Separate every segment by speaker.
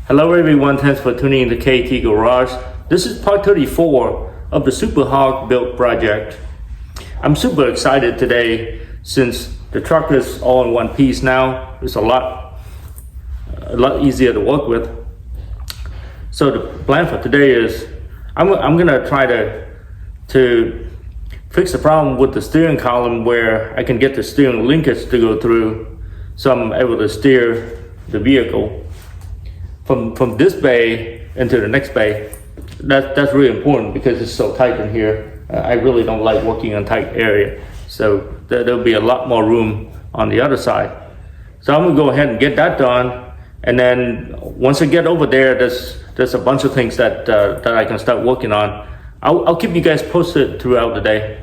Speaker 1: Hello everyone, thanks for tuning in to KT Garage. This is part 34 of the SuperHog build project. I'm super excited today since the truck is all in one piece now. It's a lot easier to work with. So the plan for today is I'm gonna try to fix the problem with the steering column where I can get the steering linkage to go through, so I'm able to steer the vehicle from this bay into the next bay. That's really important because it's so tight in here. I really don't like working in tight area, so there'll be a lot more room on the other side. So I'm gonna go ahead and get that done, and then once I get over there, there's a bunch of things that I can start working on. I'll keep you guys posted throughout the day.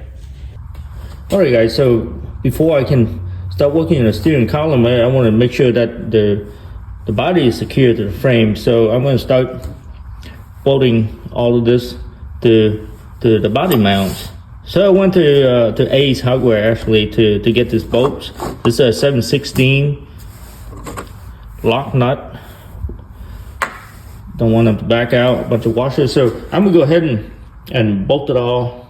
Speaker 1: All right, guys. So before I can start working on the steering column, I want to make sure that the body is secure to the frame. So I'm going to start bolting all of this to the body mounts. So I went to Ace Hardware actually to get this bolt. This is a 7/16 lock nut. Don't want them to back out, a bunch of washers. So I'm gonna go ahead and bolt it all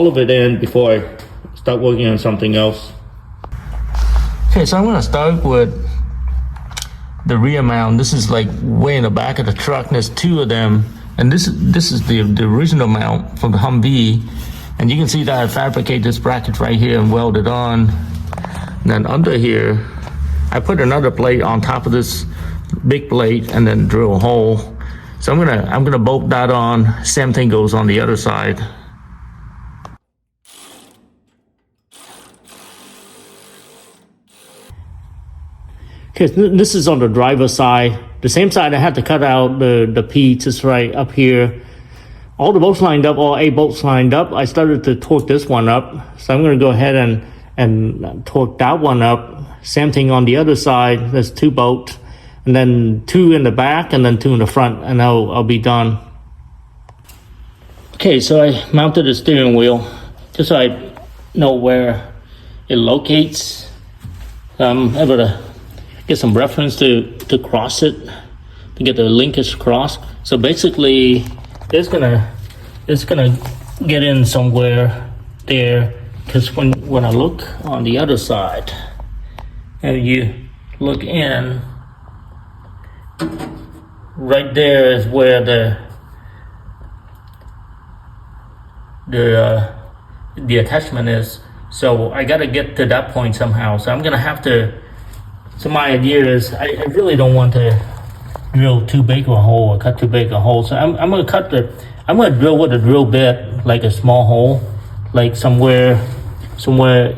Speaker 1: of it in before I start working on something else. Okay, so I'm gonna start with the rear mount. This is like way in the back of the truck. There's two of them, and this is the original mount from the Humvee. And you can see that I fabricate this bracket right here and weld it on. And then under here, I put another plate on top of this big plate and then drill a hole. So I'm gonna bolt that on. Same thing goes on the other side. Okay, this is on the driver's side. The same side I had to cut out the pieces right up here. All the bolts lined up, all 8 bolts lined up. I started to torque this one up. So I'm gonna go ahead and torque that one up. Same thing on the other side. There's 2 bolts, and then 2 in the back and then 2 in the front, and I'll be done. Okay, so I mounted the steering wheel just so I know where it locates. I'm able to get some reference to cross it, to get the linkage cross. So basically it's gonna get in somewhere there, because when I look on the other side and you look in, right there is where the attachment is. So I gotta get to that point somehow. So I'm gonna have to. So my idea is I really don't want to drill too big of a hole or cut too big a hole. So I'm gonna drill with a drill bit, like a small hole, like somewhere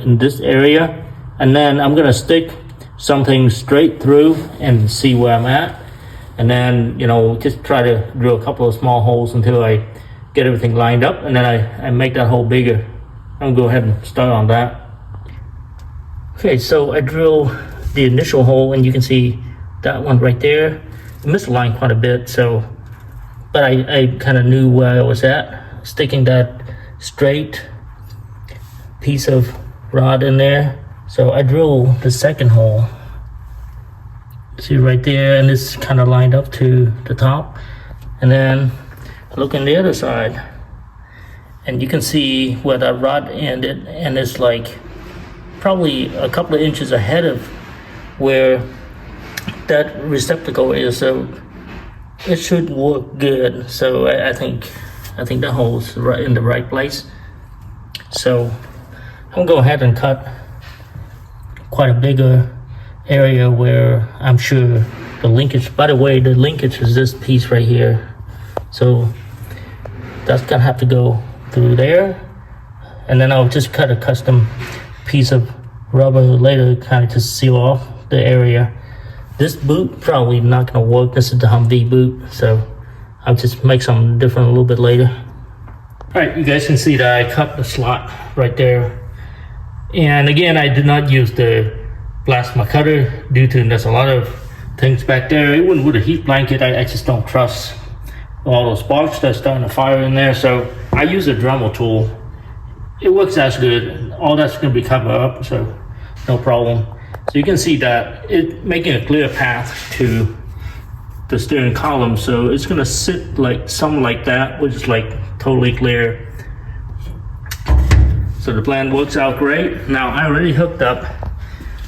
Speaker 1: in this area, and then I'm gonna stick something straight through and see where I'm at, and then just try to drill a couple of small holes until I get everything lined up, and then I make that hole bigger. I'm gonna go ahead and start on that. Okay, so I drill the initial hole, and you can see that one right there. I misaligned quite a bit, but I kind of knew where I was at, sticking that straight piece of rod in there. So I drill the second hole, see right there, and it's kind of lined up to the top. And then I look on the other side, and you can see where that rod ended, and it's like probably a couple of inches ahead of where that receptacle is, so it should work good. So I think that hole's right in the right place. So I'm gonna go ahead and cut quite a bigger area where I'm sure the linkage. By the way, the linkage is this piece right here, so that's gonna have to go through there, and then I'll just cut a custom piece of rubber later, kind of to seal off the area. This boot probably not gonna work. This is the Humvee boot, so I'll just make something different a little bit later. All right, you guys can see that I cut the slot right there, and again, I did not use the plasma cutter due to there's a lot of things back there. Even with a heat blanket, I just don't trust all those sparks that's starting to fire in there. So I use a Dremel tool. It works as good. All that's gonna be covered up, so no problem. So you can see that it's making a clear path to the steering column, so it's gonna sit like something like that, which is like totally clear. So the plan works out great. Now I already hooked up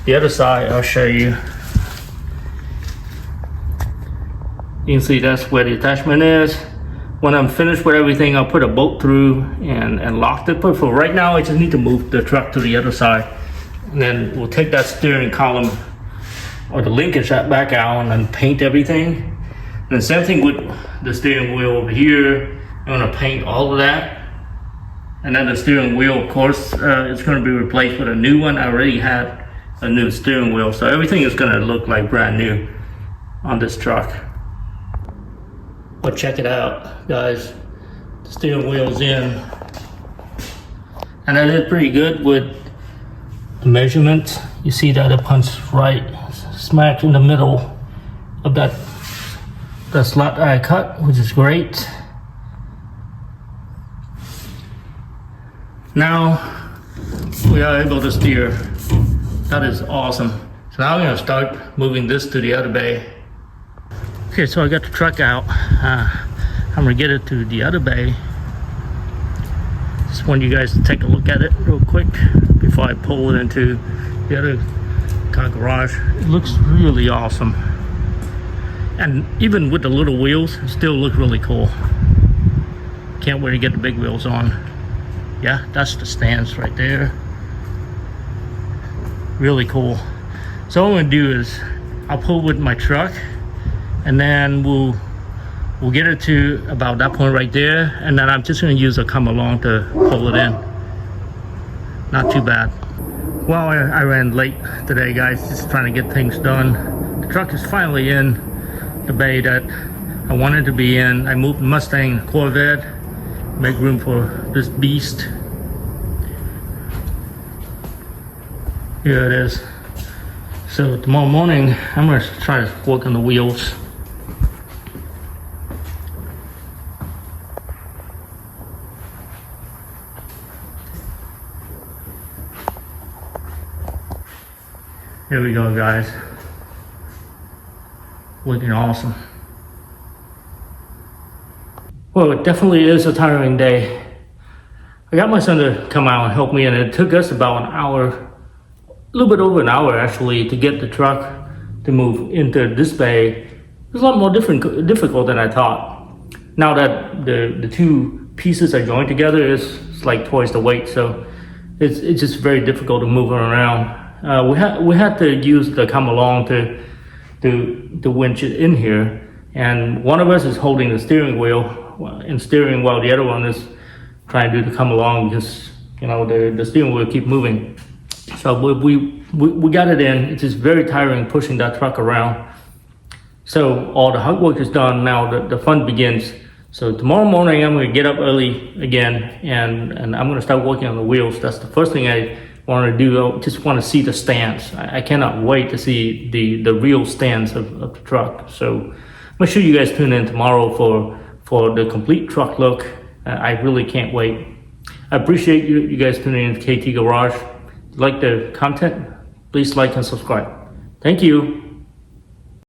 Speaker 1: the other side. I'll show you. You can see that's where the attachment is. When I'm finished with everything, I'll put a bolt through and lock it. But for right now, I just need to move the truck to the other side. And then we'll take that steering column or the linkage back out and then paint everything. And the same thing with the steering wheel over here. I'm gonna paint all of that. And then the steering wheel, of course, it's gonna be replaced with a new one. I already had a new steering wheel, so everything is gonna look like brand new on this truck. But check it out, guys. The steering wheel's in. And I did pretty good with the measurement. You see that it punched right smack in the middle of that slot that I cut, which is great. Now we are able to steer. That is awesome. So now I'm gonna start moving this to the other bay. Okay, so I got the truck out. I'm gonna get it to the other bay. Just want you guys to take a look at it real quick before I pull it into the other car garage. It looks really awesome. And even with the little wheels, it still look really cool. Can't wait to get the big wheels on. Yeah, that's the stance right there. Really cool. So what I'm gonna do is I'll pull with my truck, and then we'll get it to about that point right there, and then I'm just gonna use a come along to pull it in. Not too bad. Well, I ran late today, guys, just trying to get things done. The truck is finally in the bay that I wanted to be in. I moved the Mustang Corvette, make room for this beast. Here it is. So tomorrow morning, I'm gonna try to work on the wheels. Here we go, guys. Looking awesome. Well, it definitely is a tiring day. I got my son to come out and help me, and it took us about an hour, a little bit over an hour actually, to get the truck to move into this bay. It was a lot more difficult than I thought. Now that the two pieces are joined together, it's like twice the weight, so it's just very difficult to move around. We had to use the come along to winch it in here, and one of us is holding the steering wheel and steering while the other one is trying to do the come along, because you know the steering wheel keep moving. So we got it in. It's just very tiring pushing that truck around. So all the hard work is done. Now the fun begins. So tomorrow morning I'm gonna get up early again, and I'm gonna start working on the wheels. That's the first thing I want to do. I just want to see the stance. I cannot wait to see the real stance of the truck. So make sure you guys tune in tomorrow for the complete truck look. I really can't wait. I appreciate you guys tuning in to KT Garage. If you like the content, please like and subscribe. Thank you.